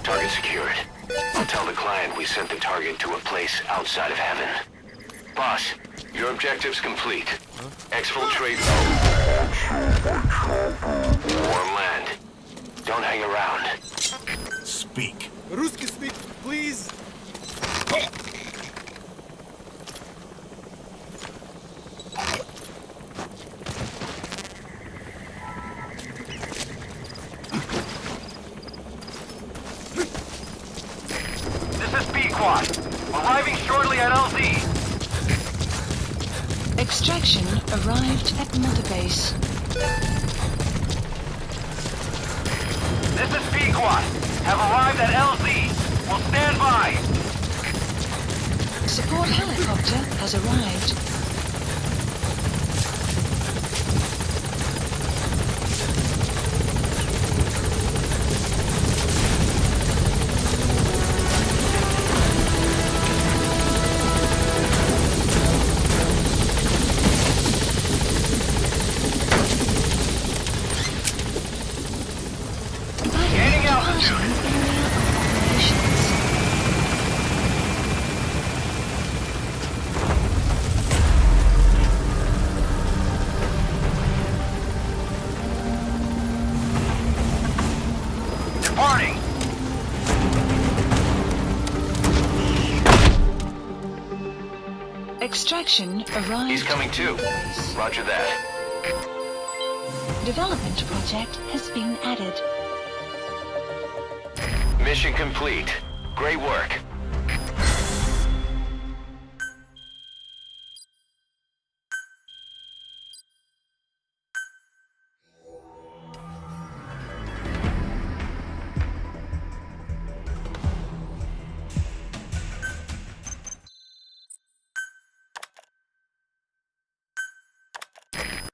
Target secured. I'll tell the client we sent the target to a place outside of heaven. Boss, your objective's complete. Exfiltrate warm land. Don't hang around. Speak. Русский speak, please. This is B-Quad. Arriving shortly at LZ. Extraction arrived at Mother Base. This is B-Quad. Have arrived at LZ. Will stand by. Support helicopter has arrived. Gaining altitude. Operations. Departing. Extraction arrived. He's coming too. Roger that. Development project has been added. Mission complete. Great work.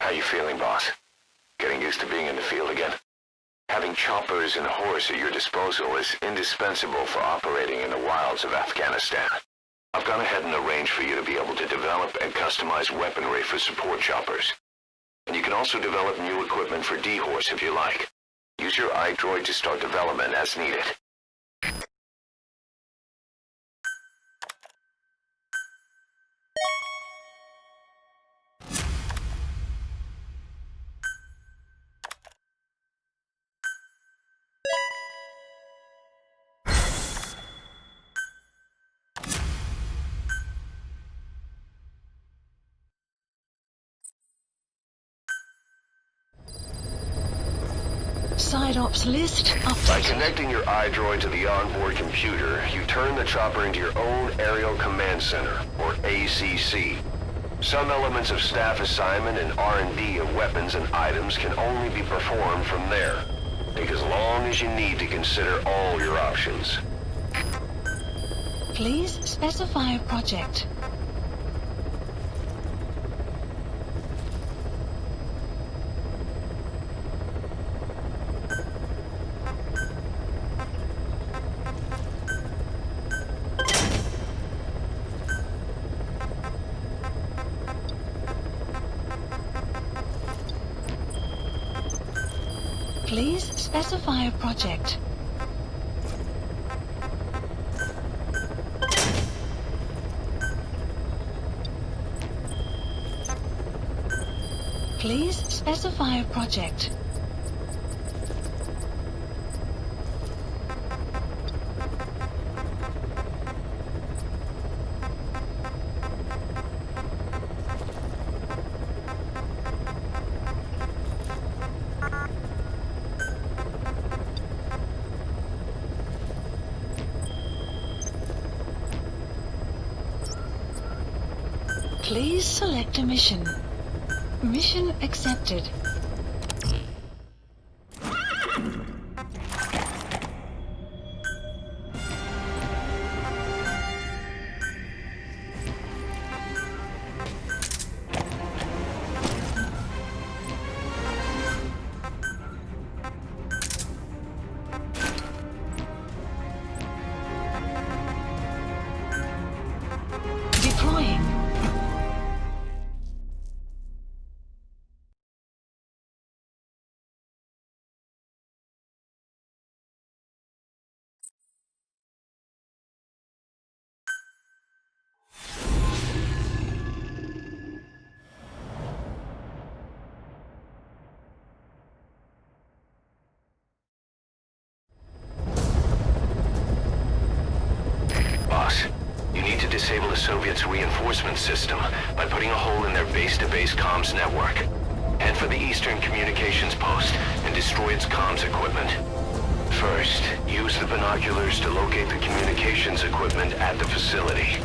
How you feeling, boss? Getting used to being in the field again? Having choppers and horse at your disposal is indispensable for operating in the wilds of Afghanistan. I've gone ahead and arranged for you to be able to develop and customize weaponry for support choppers. And you can also develop new equipment for D-Horse if you like. Use your iDroid to start development as needed. Side ops list By updated. connecting your iDroid to the onboard computer, you turn the chopper into your own Aerial Command Center, or ACC. Some elements of staff assignment and R&D of weapons and items can only be performed from there. Take as long as you need to consider all your options. Please specify a project. Please specify a project. Please specify a project. Please select a mission. Mission accepted. Deploying. Boss, you need to disable the Soviets' reinforcement system by putting a hole in their base-to-base comms network. Head for the Eastern Communications Post and destroy its comms equipment. First, use the binoculars to locate the communications equipment at the facility.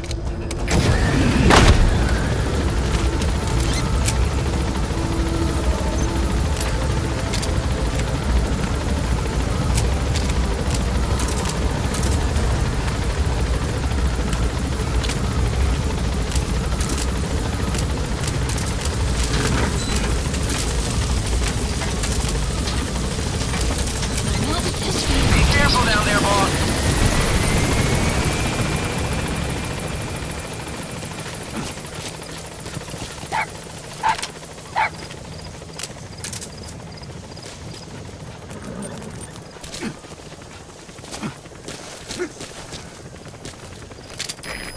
Be careful down there, boss.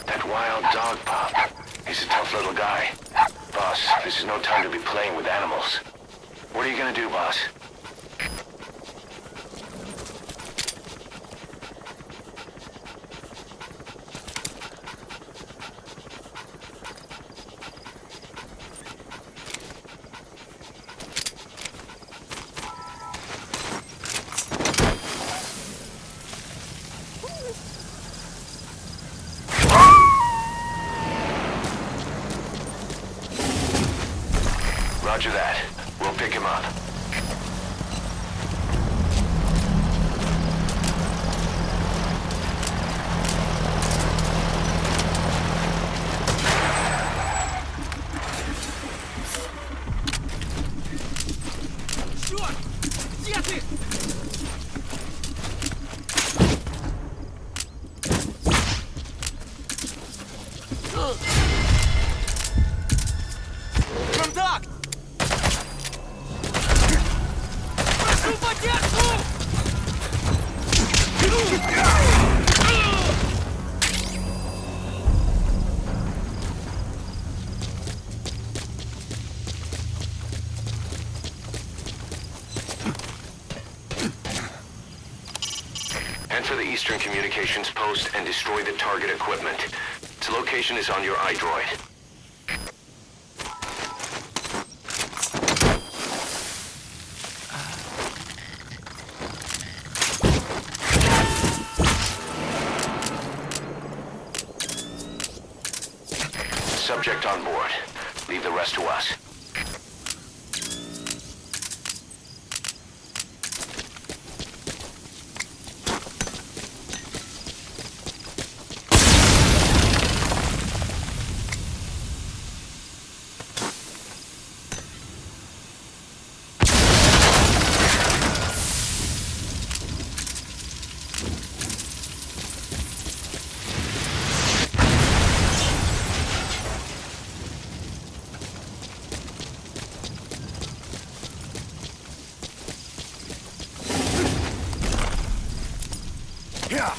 That wild dog pup. He's a tough little guy. Boss, this is no time to be playing with animals. What are you gonna do, boss? Roger that. We'll pick him up. Черт! Где ты? Контакт! Прошу поддержку! Head for the Eastern Communications Post and destroy the target equipment. Its location is on your iDroid. Subject on board. Leave the rest to us. Yeah.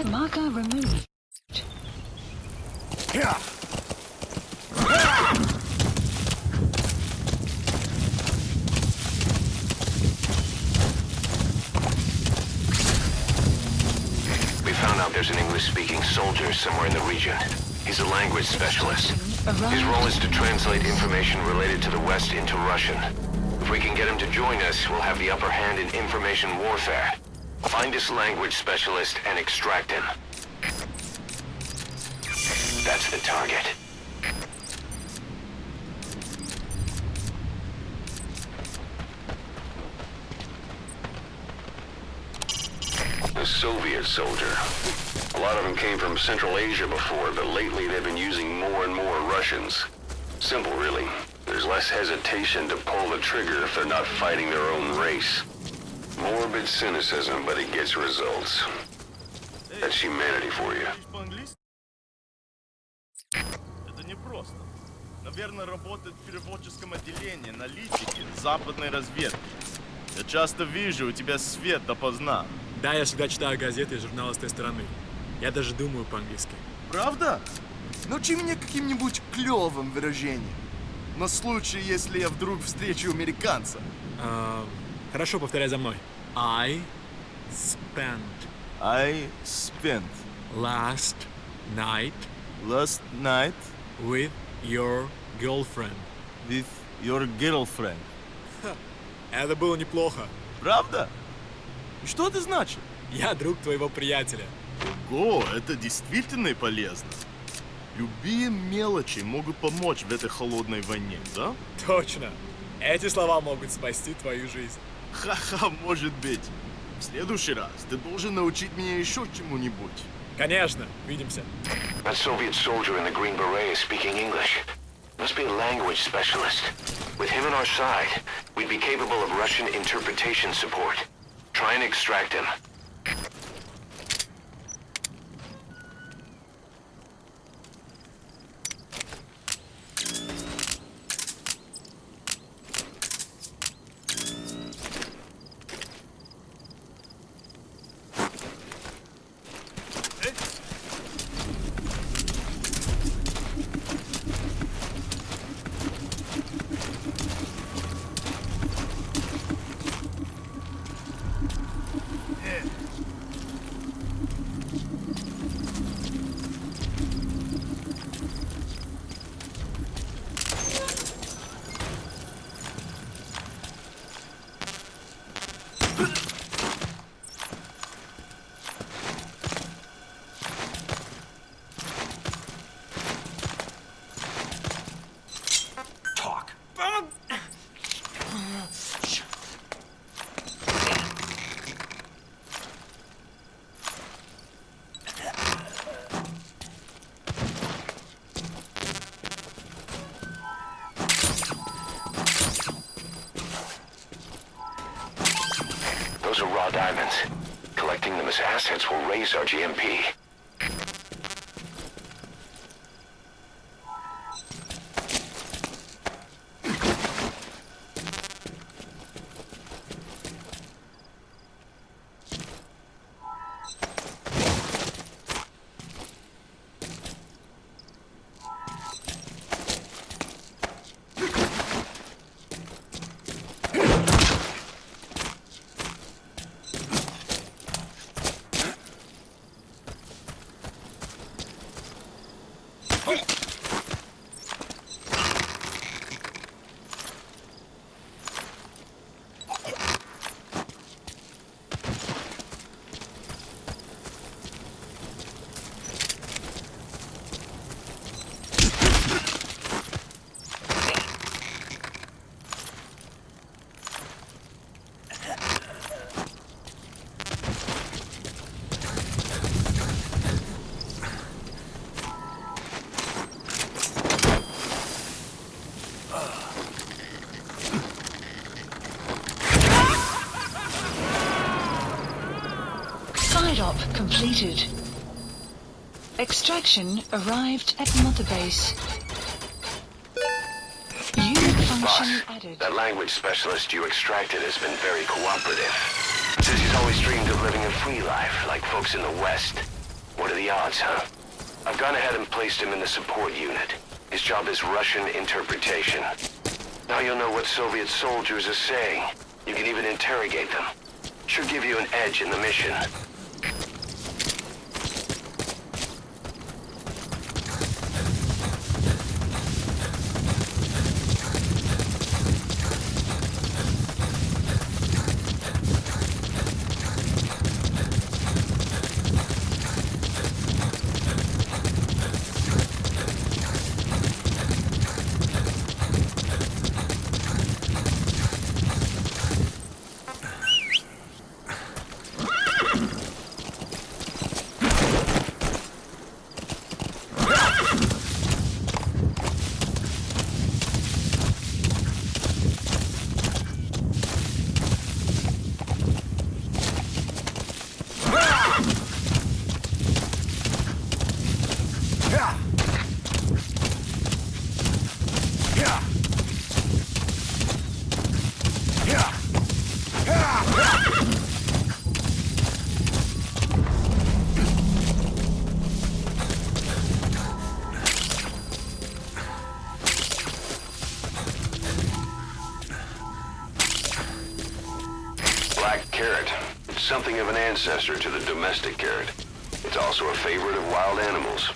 Marker removed. Yeah. We found out there's an English-speaking soldier somewhere in the region. He's a language specialist. His role is to translate information related to the West into Russian. If we can get him to join us, we'll have the upper hand in information warfare. Find this language specialist and extract him. That's the target. A Soviet soldier. A lot of them came from Central Asia before, but lately they've been using more and more Russians. Simple, really. There's less hesitation to pull the trigger if they're not fighting their own race. Morbid cynicism, but it gets results. That's humanity for you. Это непросто. Наверное, работает в переводческом отделении, аналитики, западной разведки. Я часто вижу, у тебя свет допоздна. Да, я всегда читаю газеты и журналы с той стороны. Я даже думаю по-английски. Правда? Научи меня каким-нибудь клёвым выражением. На случай, если я вдруг встречу американца. Хорошо, повторяй за мной. I spent last night with your girlfriend. With your girlfriend. Это было неплохо. Правда? И что это значит? Я друг твоего приятеля. Ого, это действительно полезно. Любые мелочи могут помочь в этой холодной войне, да? Точно. Эти слова могут спасти твою жизнь. Ха-ха, может быть. В следующий раз ты должен научить меня еще чему-нибудь. Конечно, увидимся. That Soviet soldier in the green beret is speaking English. Must be a language specialist. With him on our side, we'd be capable of Russian interpretation support. Try and extract him. Those are raw diamonds. Collecting them as assets will raise our GMP. Side-op completed. Extraction arrived at Mother Base. Unit function added. That language specialist you extracted has been very cooperative. Says he's always dreamed of living a free life, like folks in the West. What are the odds, huh? I've gone ahead and placed him in the support unit. His job is Russian interpretation. Now you'll know what Soviet soldiers are saying. You can even interrogate them. Should give you an edge in the mission. black carrot. It's something of an ancestor to the domestic carrot. It's also a favorite of wild animals.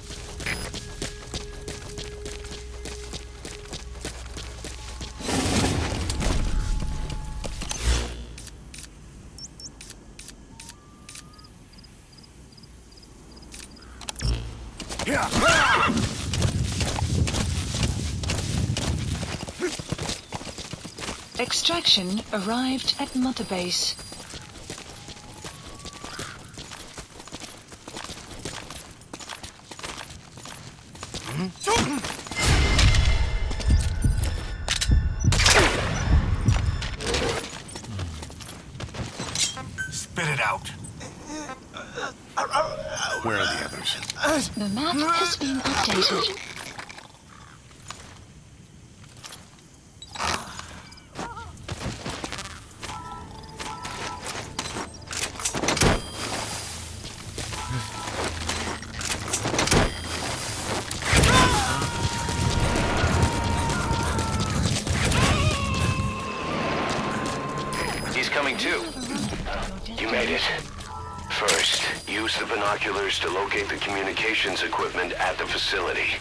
Extraction arrived at Mother Base. Spit it out. Where are the others? The map has been updated. He's coming too. You made it. First, use the binoculars to locate the communications equipment at the facility.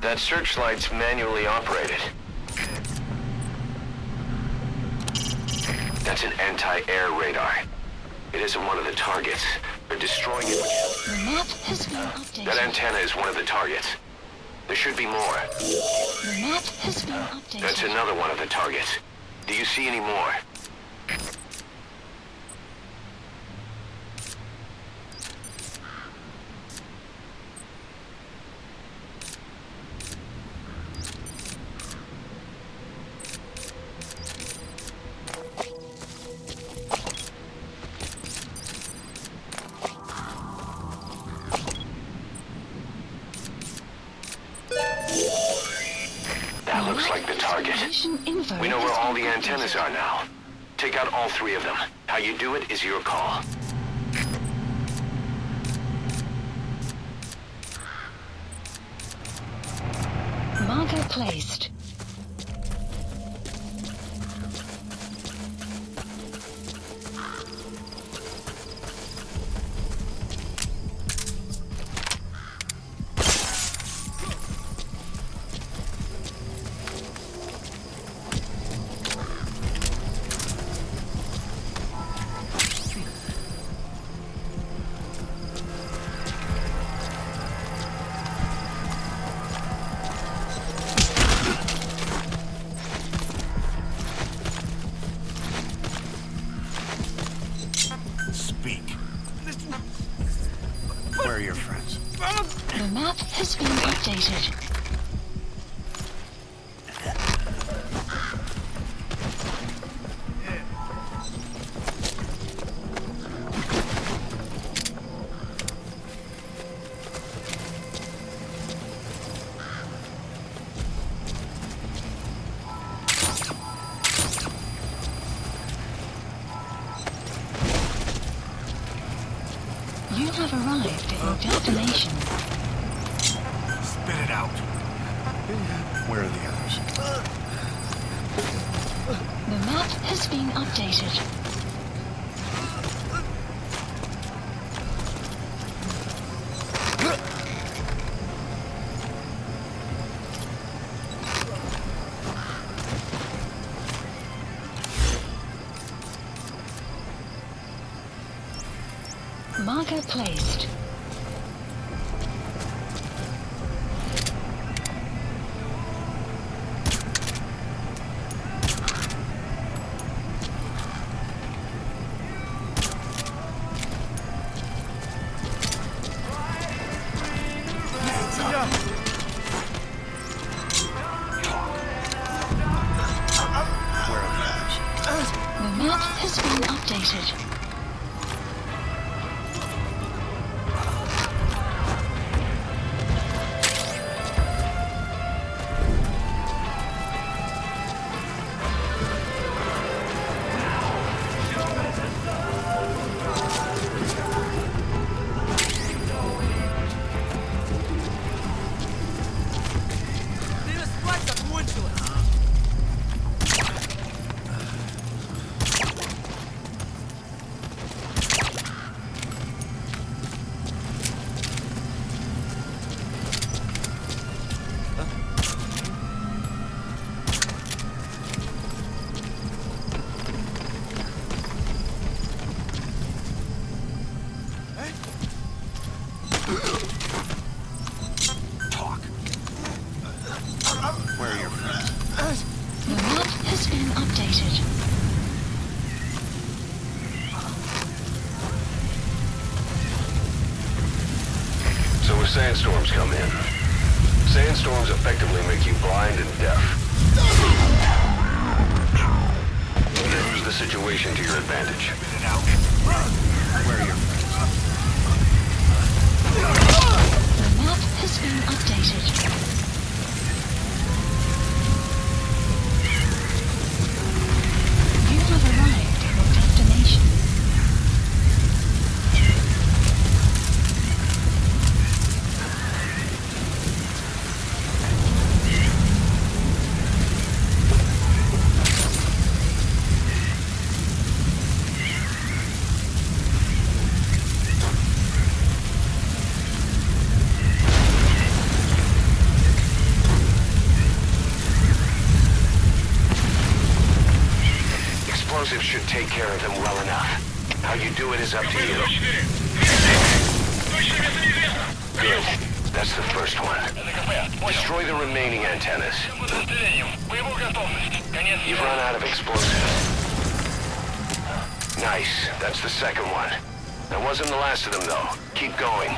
That searchlight's manually operated. That's an anti-air radar. It isn't one of the targets. They're destroying it. The map has been updated. That antenna is one of the targets. There should be more. The map has been updated. That's another one of the targets. Do you see any more? That looks like the target. We know where all the antennas are now. Take out all three of them. How you do it is your call. Marker placed. Speak. Where are your friends? The map has been updated. You have arrived at your destination. Spit it out. Where are the others? The map has been updated. Marker placed. The map has been updated. Sandstorms come in. Sandstorms effectively make you blind and deaf. Use the situation to your advantage. Where are your The map has been updated. You have arrived at your destination. Explosives should take care of them well enough. How you do it is up to you. Good. That's the first one. Destroy the remaining antennas. You've run out of explosives. Nice. That's the second one. That wasn't the last of them, though. Keep going.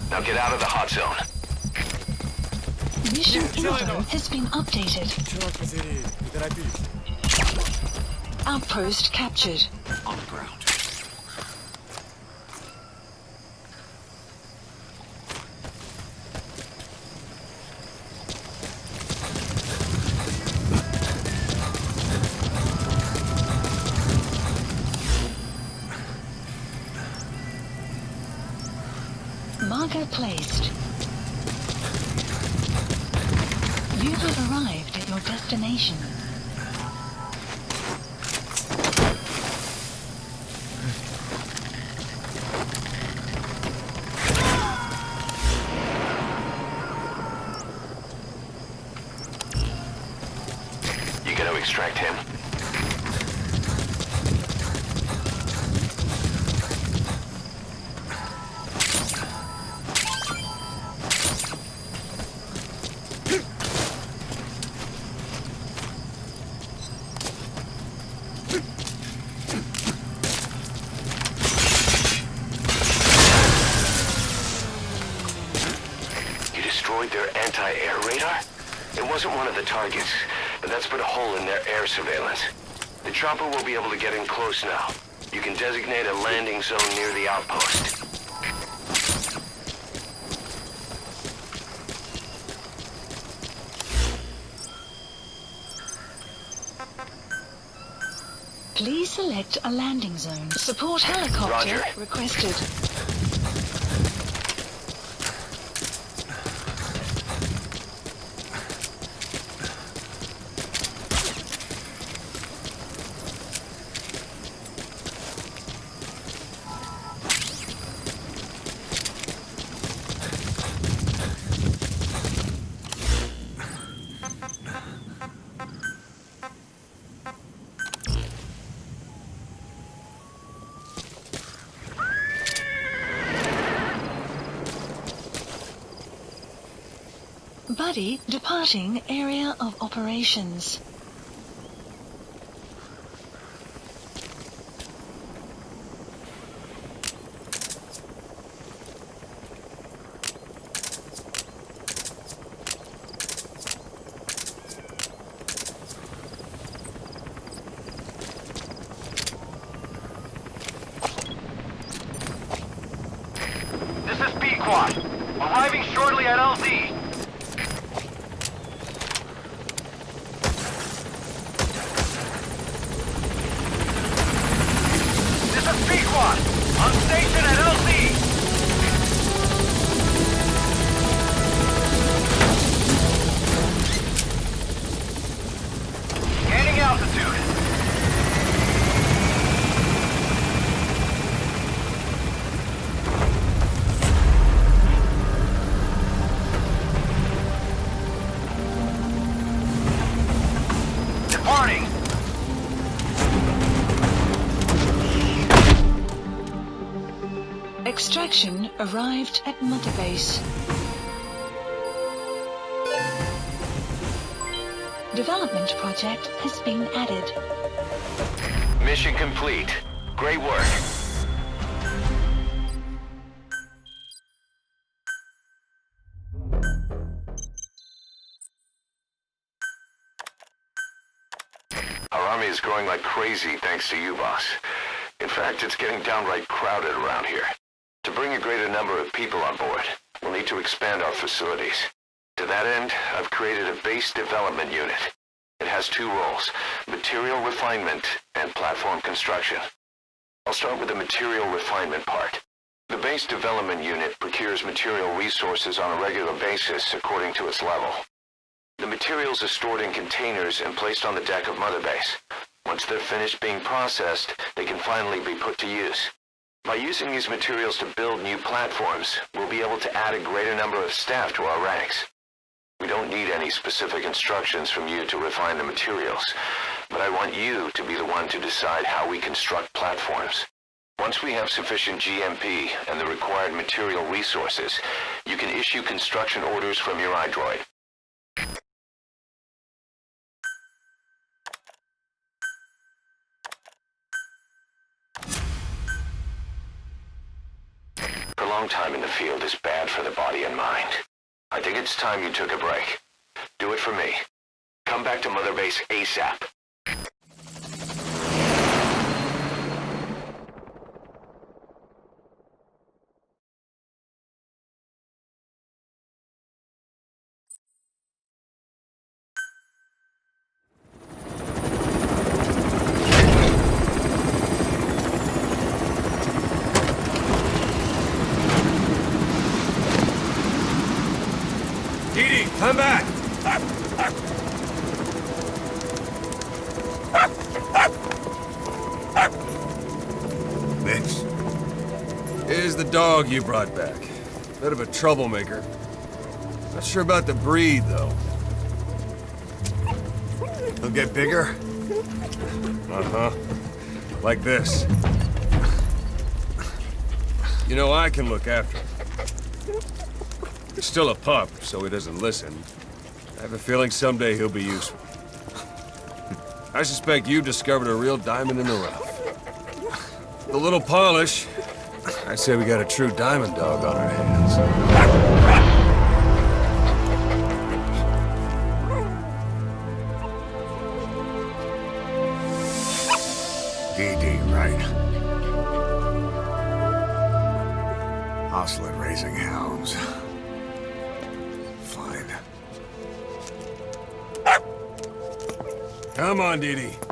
Now get out of the hot zone. Mission info has been updated. Outpost captured. On the ground. Marker placed. You have arrived at your destination. You gonna extract him? Their anti-air radar? It wasn't one of the targets, but that's put a hole in their air surveillance. The chopper will be able to get in close now. You can designate a landing zone near the outpost. Please select a landing zone. Support helicopter Roger. requested. Buddy departing area of operations. This is Pequod. Arriving shortly at LZ. This is Pequod. On station at LZ. Gaining altitude. Departing. Extraction arrived at Mother Base. Development project has been added. Mission complete. Great work. Our army is growing like crazy thanks to you, boss. In fact, it's getting downright crowded around here. To bring a greater number of people on board, we'll need to expand our facilities. To that end, I've created a base development unit. It has two roles, material refinement and platform construction. I'll start with the material refinement part. The base development unit procures material resources on a regular basis according to its level. The materials are stored in containers and placed on the deck of Mother Base. Once they're finished being processed, they can finally be put to use. By using these materials to build new platforms, we'll be able to add a greater number of staff to our ranks. We don't need any specific instructions from you to refine the materials, but I want you to be the one to decide how we construct platforms. Once we have sufficient GMP and the required material resources, you can issue construction orders from your iDroid. Prolonged time in the field is bad for the body and mind. I think it's time you took a break. Do it for me. Come back to Mother Base ASAP. Come back! This. Here's the dog you brought back. Bit of a troublemaker. Not sure about the breed, though. He'll get bigger? Uh-huh. Like this. You know, I can look after him. He's still a pup, so he doesn't listen. I have a feeling someday he'll be useful. I suspect you discovered a real diamond in the rough. The little polish, I'd say we got a true diamond dog on our hands. DD, right? Oslet raising hounds. Fine. Come on, DD.